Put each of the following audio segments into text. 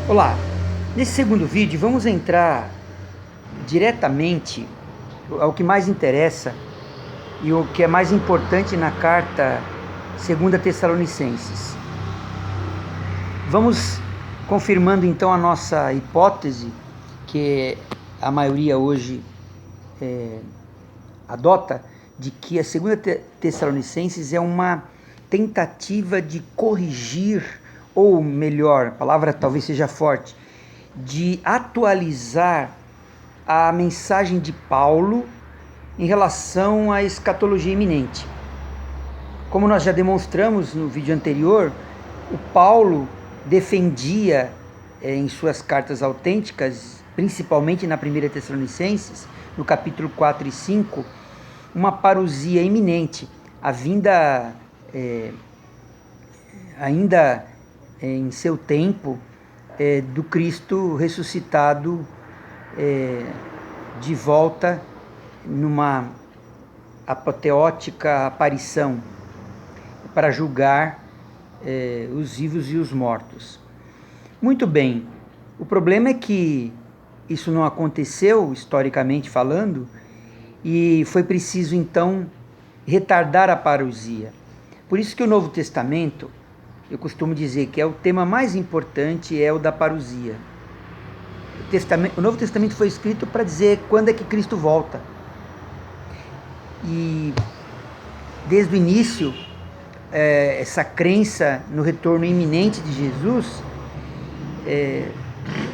Olá, nesse segundo vídeo vamos entrar diretamente ao que mais interessa e o que é mais importante na carta 2 Tessalonicenses. Vamos confirmando então a nossa hipótese, que a maioria hoje adota, de que a 2 Tessalonicenses é uma tentativa de corrigir, ou melhor, a palavra talvez seja forte, de atualizar a mensagem de Paulo em relação à escatologia iminente. Como nós já demonstramos no vídeo anterior, o Paulo defendia em suas cartas autênticas, principalmente na 1 Tessalonicenses, no capítulo 4 e 5, uma parousia iminente, a vinda ainda em seu tempo do Cristo ressuscitado de volta numa apoteótica aparição para julgar os vivos e os mortos. Muito bem, o problema é que isso não aconteceu, historicamente falando, e foi preciso então retardar a parousia. Por isso que o Novo Testamento, eu costumo dizer que é o tema mais importante, é o da parousia. O Novo Testamento foi escrito para dizer quando é que Cristo volta. E desde o início, essa crença no retorno iminente de Jesus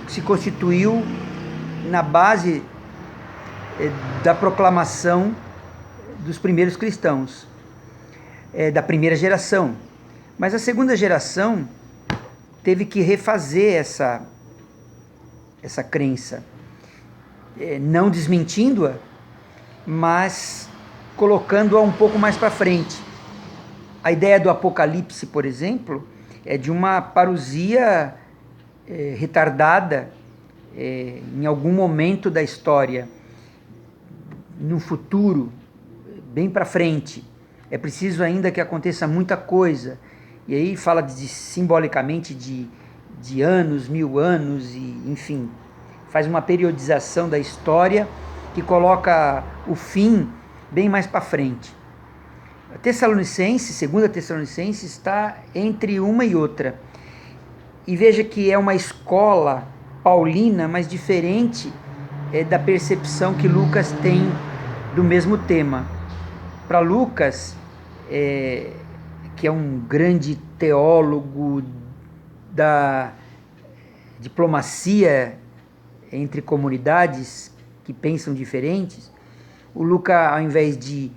se constituiu na base da proclamação dos primeiros cristãos, da primeira geração. Mas a segunda geração teve que refazer essa crença, não desmentindo-a, mas colocando-a um pouco mais para frente. A ideia do Apocalipse, por exemplo, é de uma parousia retardada em algum momento da história, no futuro, bem para frente. É preciso ainda que aconteça muita coisa. E aí fala simbolicamente de anos, 1000 anos, e enfim, faz uma periodização da história que coloca o fim bem mais para frente. A Tessalonicenses, 2 Tessalonicenses, está entre uma e outra. E veja que é uma escola paulina, mas diferente da percepção que Lucas tem do mesmo tema. Para Lucas, que é um grande teólogo da diplomacia entre comunidades que pensam diferentes, o Lucas, ao invés de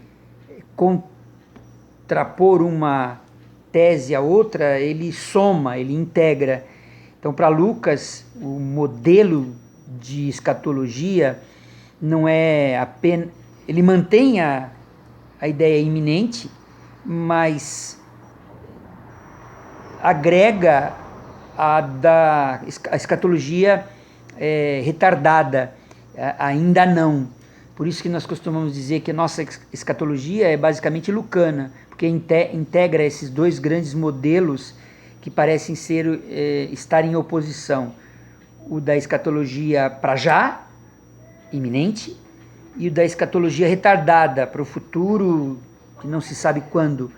contrapor uma tese a outra, ele soma, ele integra. Então, para Lucas, o modelo de escatologia não é apenas... Ele mantém a ideia iminente, mas agrega a escatologia retardada, ainda não. Por isso que nós costumamos dizer que a nossa escatologia é basicamente lucana, porque integra esses dois grandes modelos que parecem estar em oposição. O da escatologia para já, iminente, e o da escatologia retardada, para o futuro, que não se sabe quando.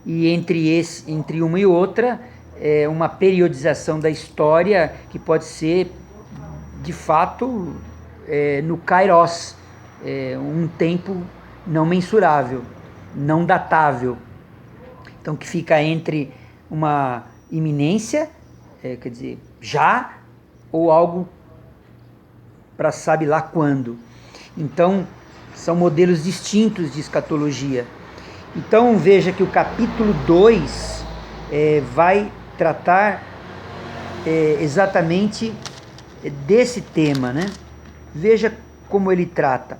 E entre uma e outra, uma periodização da história que pode ser, de fato, no Kairos, um tempo não mensurável, não datável. Então, que fica entre uma iminência, quer dizer, já, ou algo para sabe lá quando. Então, são modelos distintos de escatologia. Então, veja que o capítulo 2 vai tratar exatamente desse tema, né? Veja como ele trata.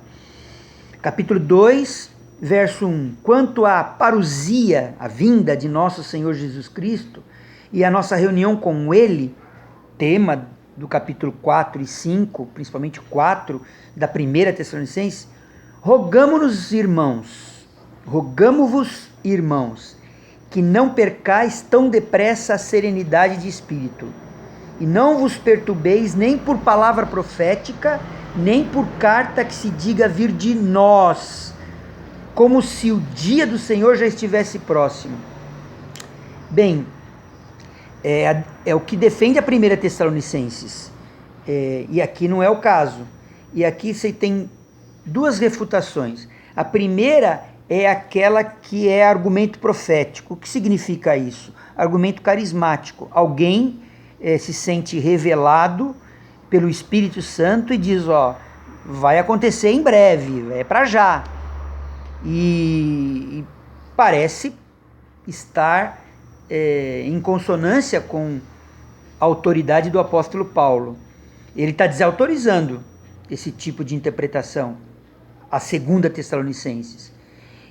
Capítulo 2, verso 1. Quanto à parousia, a vinda de nosso Senhor Jesus Cristo, e a nossa reunião com Ele, tema do capítulo 4 e 5, principalmente 4, da 1 Tessalonicenses, rogamo-vos, irmãos, que não percais tão depressa a serenidade de espírito, E não vos perturbeis nem por palavra profética, nem por carta que se diga vir de nós, como se o dia do Senhor já estivesse próximo. Bem, é o que defende a 1 Tessalonicenses, e aqui não é o caso. E aqui você tem duas refutações. A primeira é aquela que é argumento profético. O que significa isso? Argumento carismático. Alguém se sente revelado pelo Espírito Santo e diz, vai acontecer em breve, é para já. E parece estar em consonância com a autoridade do apóstolo Paulo. Ele está desautorizando esse tipo de interpretação, a 2 Tessalonicenses.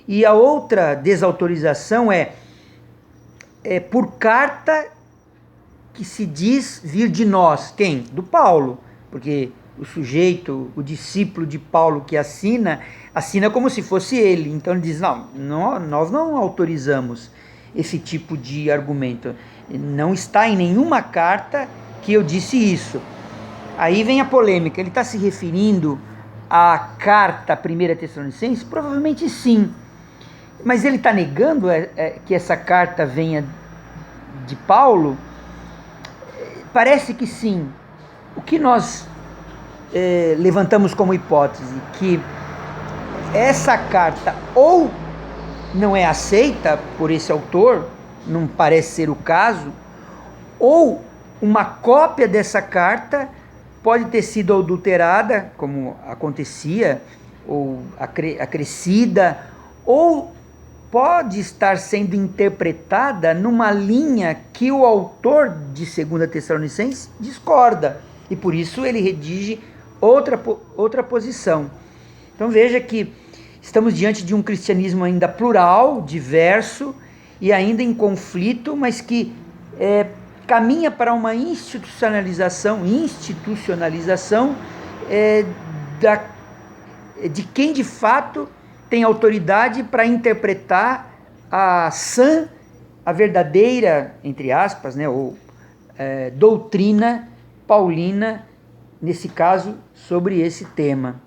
E a outra desautorização é por carta que se diz vir de nós. Quem? Do Paulo, porque o sujeito, o discípulo de Paulo que assina como se fosse ele. Então ele diz, nós não autorizamos esse tipo de argumento. Não está em nenhuma carta que eu disse isso. Aí vem a polêmica, ele está se referindo à carta 1 Tessalonicenses? Provavelmente sim. Mas ele está negando que essa carta venha de Paulo? Parece que sim. O que nós levantamos como hipótese? Que essa carta ou não é aceita por esse autor, não parece ser o caso, ou uma cópia dessa carta pode ter sido adulterada, como acontecia, ou acrescida, ou pode estar sendo interpretada numa linha que o autor de 2 Tessalonicenses discorda, e por isso ele redige outra posição. Então veja que estamos diante de um cristianismo ainda plural, diverso e ainda em conflito, mas que caminha para uma institucionalização de quem de fato tem autoridade para interpretar a verdadeira, entre aspas, doutrina paulina, nesse caso, sobre esse tema.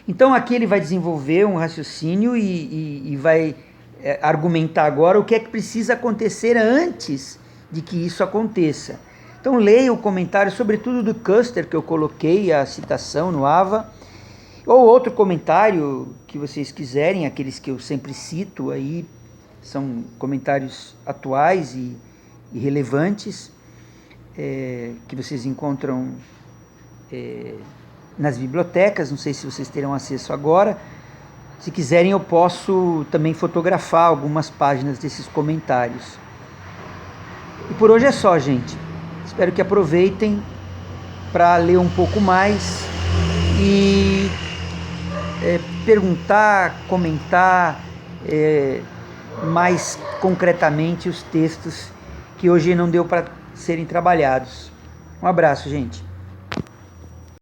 Então aqui ele vai desenvolver um raciocínio e vai argumentar agora o que é que precisa acontecer antes de que isso aconteça. Então leia o comentário, sobretudo do Custer, que eu coloquei a citação no AVA, ou outro comentário que vocês quiserem, aqueles que eu sempre cito aí, são comentários atuais e relevantes, que vocês encontram nas bibliotecas. Não sei se vocês terão acesso agora. Se quiserem, eu posso também fotografar algumas páginas desses comentários. E por hoje é só, gente. Espero que aproveitem para ler um pouco mais e perguntar, comentar mais concretamente os textos que hoje não deu para serem trabalhados. Um abraço, gente.